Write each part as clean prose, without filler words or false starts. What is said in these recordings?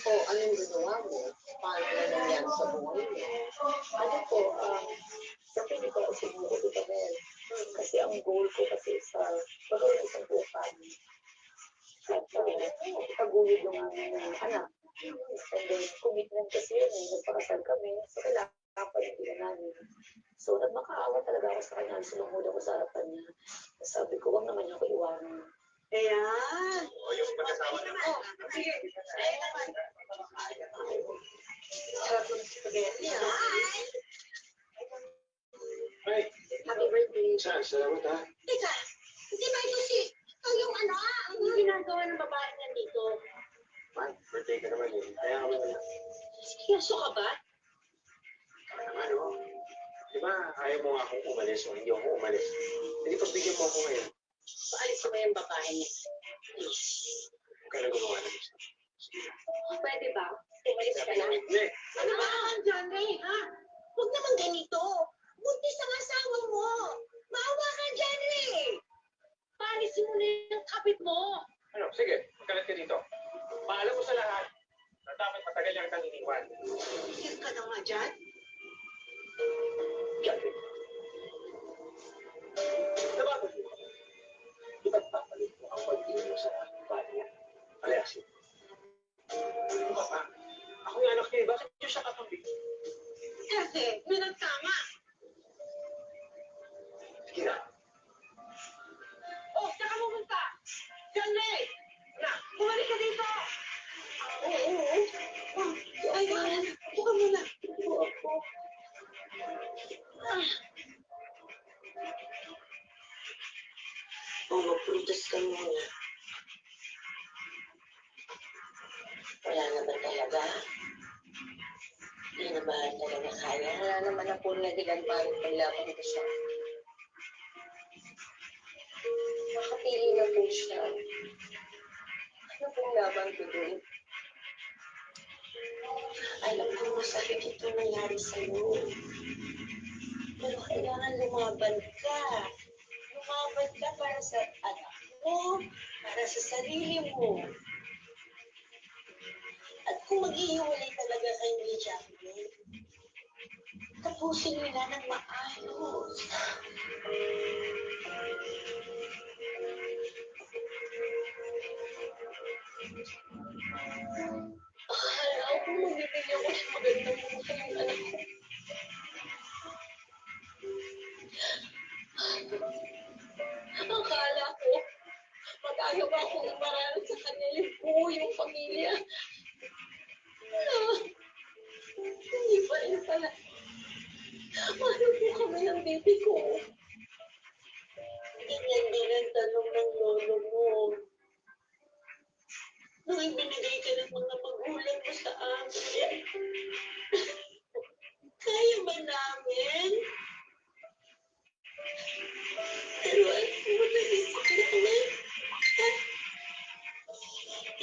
O anong ginawa mo? Paano na nangyari sa buhay mo? Ano po, kasi hindi ko ako siguro dito rin. Kasi ang goal ko kasi sa pagawin ng isang bukan at ipagulid yung aming anak. And then, commitment kasi yun eh. Nagpakasal kami. So, kailangan pa rin din namin. So, nagmakaawa talaga ako sa kanya. Sinungod ako sa harapan niya. Sabi ko, wag naman niya ako iwanan. Ayan. O, yung pagkasama naman. Oh, sige. Ay, naman. Sarap ng spaghetti, ha? Ay. Happy birthday. Salamat, ha? Teka, hindi ba ito si... yung ano, ang ginagawa ng babae nandito? Man, birthday ka naman eh. Kaya ako naman. Seryoso ka ba? Naman, oh. Di ba, ayaw mo nga akong umalis o hindi ako umalis. Hindi pagbigyan mo ako ngayon. Paalis mo yung babae niya. Please. Huwag ka na gumawa ng gusto. Pwede ba? Umalis ka lang. Hindi. Ano ba naman, Johnny, ha? Huwag naman ganito. Buntis ang asawa mo. Maawa ka, Johnny. Paalisin mo na yung kapit mo. Ano, sige. Magkalat ka dito. Paalam mo sa lahat na dapat matagal lang kang iniwan. Tigil ka na nga dyan. Johnny. Nabago mo. Ipagpapalit mo ang pag-iwan mo sa bahay niya. Alayasin. Ano ka pa? Ako yung anak niya, bakit niyo siya kapambig? Kasi, may nagtama. Sige na. Oh, saka pumunta! Johnny! Na, bumalik ka dito! Oo. Ay, buka muna. Buka. Magprutas ka muna. Wala naman talaga. Hindi na ba talaga kaya? Wala naman na po nadigan pa rin paglaban ko siya. Makapili na po siya. Ano pong laban ko doon? Alam ko masakit ito nangyari sa'yo. Pero kailangan lumaban ka. Lumaban ka para sa anak mo, para sa sarili mo. At kung maghihiwalay talaga kayo ni Jacqueline, tapusin nila ng maayos. Akala ko magbibigyan ko ng magandang buhay ang anak ko. Akala ko magagawa kong iparaan sa kanya yung buong pamilya. Hindi pa rin pala. Paano po kami ng baby ko? Ganyan din ang tanong ng lolo mo. Nung ibinigay ka ng mga magulang mo sa amin, kaya ba namin? Pero ano mo naisip namin?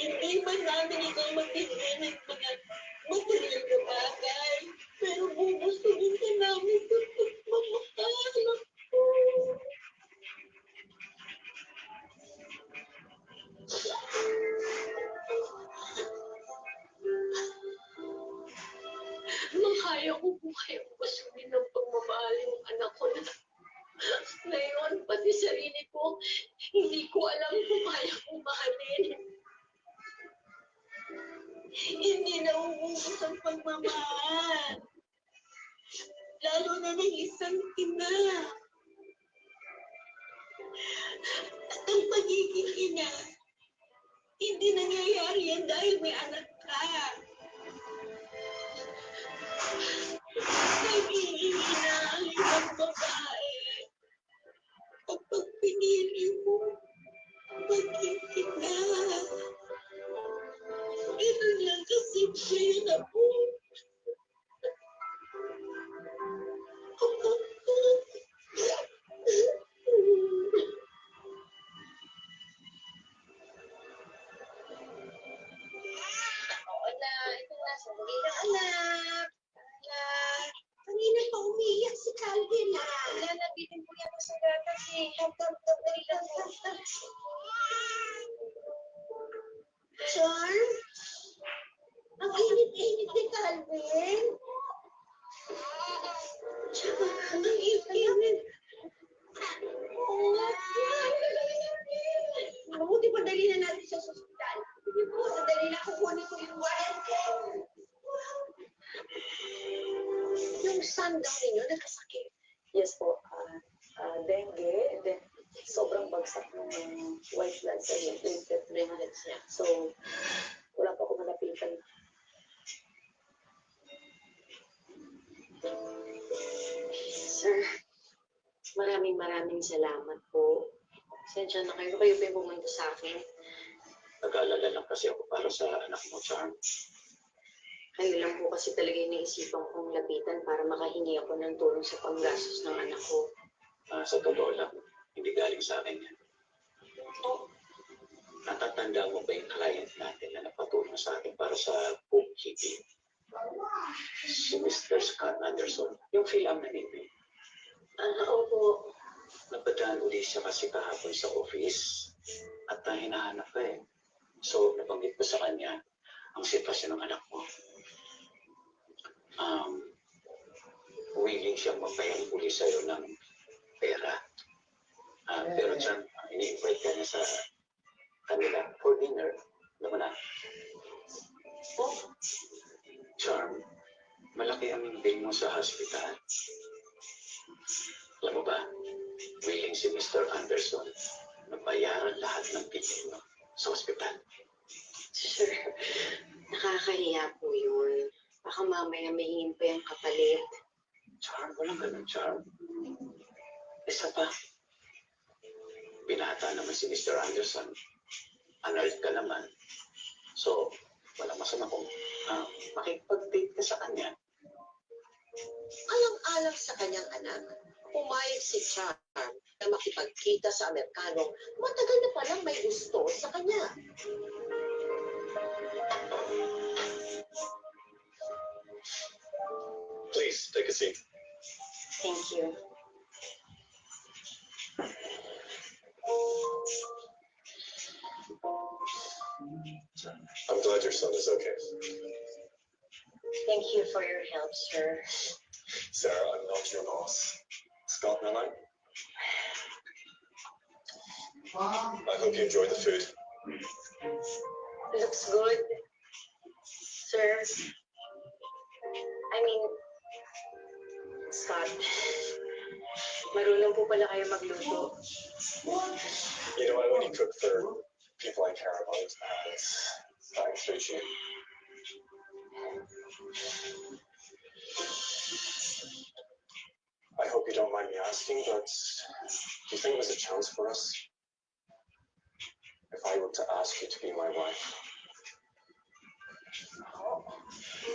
Hindi ba namin ikaw magbigay ng mga material na bagay? Pero gugustuhin ka namin sa pagmamahal ako. Makaya ko po kayo gustuhin ng pagmamahal yung anak ko na ngayon, pati sarili ko, hindi ko alam kung kaya kong mahalin. Hindi na uubos ang pagmamahal. Lalo na ng isang ina. At ang pagiging ina, hindi nangyayari yan dahil may anak ka. Nag-iina ang isang babae. Kapag pinili mo, maging ina. Ito lang kasi yun ako. Oo na, yung son daw ninyo nagkasakit. Yes po, dengue, and then sobrang bagsak ng white blood cell yung platelets niya. So, wala pa ako malapitan. Sir, maraming salamat po. Sensya na kayo pa yung pumunta sa akin. Nag-aalala lang kasi ako para sa anak mo, Charm. Kayo lang po kasi talaga yung naisipan kong lapitan para makahingi ako ng tulong sa panggastos ng anak ko. Sa totoo lang, hindi galing sa akin yan. Natatanda mo ba yung client natin na napatulong sa akin para sa bookkeeping? Si Mr. Scott Anderson, yung Phil-Am na name. Opo. Napadaan uli siya kasi kahapon sa office at hinahanap ka eh. So, nabanggit ko sa kanya ang sitwasyon ng anak mo. Willing siyang magpayang uli sa'yo ng pera. Pero dyan, ini-invite ka niya sa kanila for dinner. Alam mo na? Charm, malaki ang bill mo sa hospital. Alam mo ba, willing si Mr. Anderson na bayaran lahat ng bill mo sa hospital. Sir, nakakahiya po yun. Baka mamaya mahingin pa yung kapalit. Charm, walang ganun, Charm. Isa pa, binata naman si Mr. Anderson. Annulled ka naman. So, walang masama kung makipag-date ka sa kanya. Alang-alang sa kanyang anak, pumayag si Charm na makipagkita sa Amerikano, matagal na palang may gusto sa kanya. Please, take a seat. Thank you. I'm glad your son is okay. Thank you for your help, sir. Sarah, I'm not your boss. Scott Miller. I hope you enjoy the food. Looks good. Sir, I mean, Scott, marunong po pala kayo magluto. You know, I only cook for people I care about, and I appreciate. I hope you don't mind me asking, but do you think there's a chance for us? If I were to ask you to be my wife?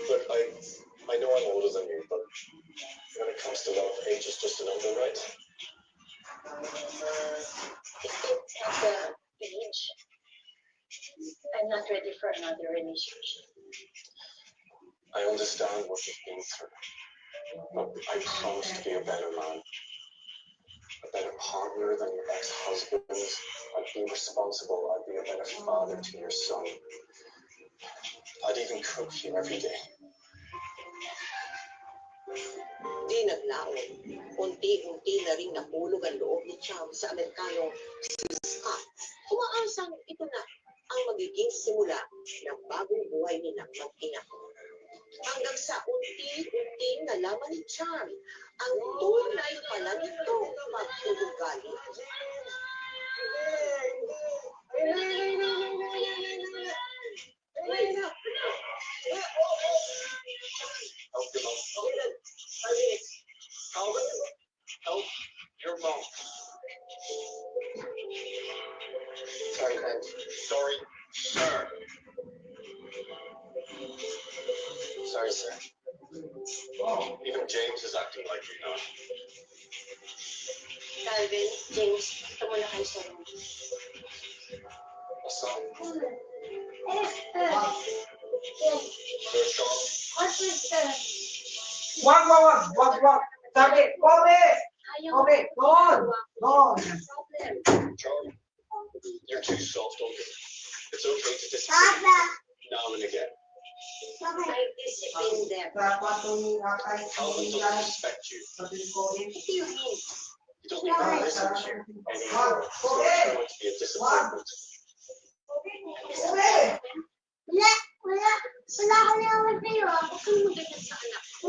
Look, I know I'm older than you, but when it comes to love, age is just a number, right? It's not the age. I'm not ready for another relationship. I understand what you've been through, but I promise to be a better man, a better partner than your ex-husband. I'd be responsible. I'd be a better father to your son. I'd even cook for you every day. Di naglaon, unti-unti na rin napulog ang loob ni Charm sa Amerikano si Scott. Umaasang ito na ang magiging simula ng bagong buhay nilang mag-ina. Hanggang sa unti-unti nalaman ni Charm ang tunay pala nitong magtulugali. Help your mom. Sorry, man. Sorry, sir. Sorry, sir. Even James is acting like you now. Calvin, James, ito muna kayo sa room. What's up? Wag. Sabi, Kobe! Kobe, doon! Charlie, you're too soft on me. It's okay to disagree now and again. I discipline them. Dapat tuminga kay Calvin doesn't respect you. Sabi ko, What do you mean? He doesn't even listen to you anymore. So it's going to be a disappointment. Kobe! Wala ko naman sa'yo. Huwag kang maganyan sa anak ko.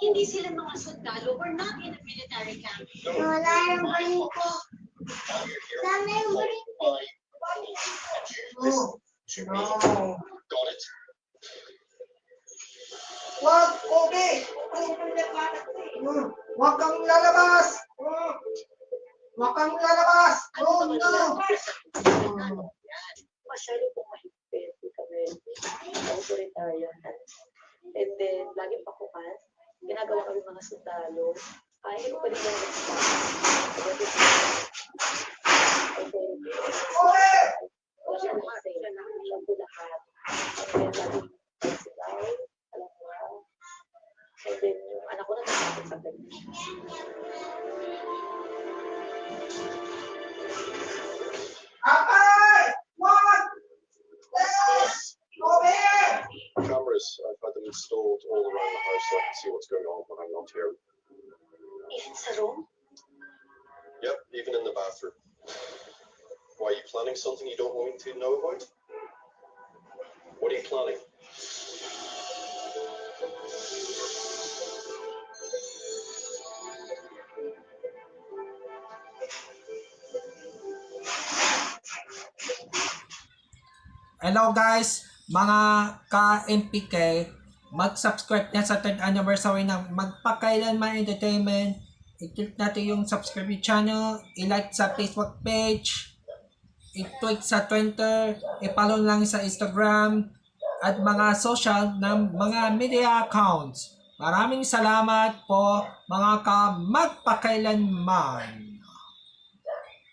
Hindi sila mga sundalo. We're not in a military camp. Wala yung baling ko. Sana yung baling ko. No. To me. No. Got it? Wag, okay. Wag kang lalabas. Wag kang lalabas. No, no. Masyado pong mahigpit, di kami authoritarian. And then, laging pakukan, ginagawa kami mga sundalo. Hindi ko pwede na and then, Okay. wala siya lahat. Siya po lahat. And then, laging sigaw, alam mo ba? And then, yung anak ko natatakot sa ganyan. Atay! Wag! Yes! Okay! Cameras, I've had them installed all around the house so I can see what's going on when I'm not here. Even sa room? Yep, even in the bathroom. Why, are you planning something you don't want me to know about? What are you planning? Hello guys, mga ka-MPK, mag-subscribe na sa 3rd anniversary ng Magpakailanman Entertainment. I-click natin yung subscribe channel, i-like sa Facebook page, i-tweet sa Twitter, i-follow lang sa Instagram, at mga social ng mga media accounts. Maraming salamat po mga ka-magpakailanman.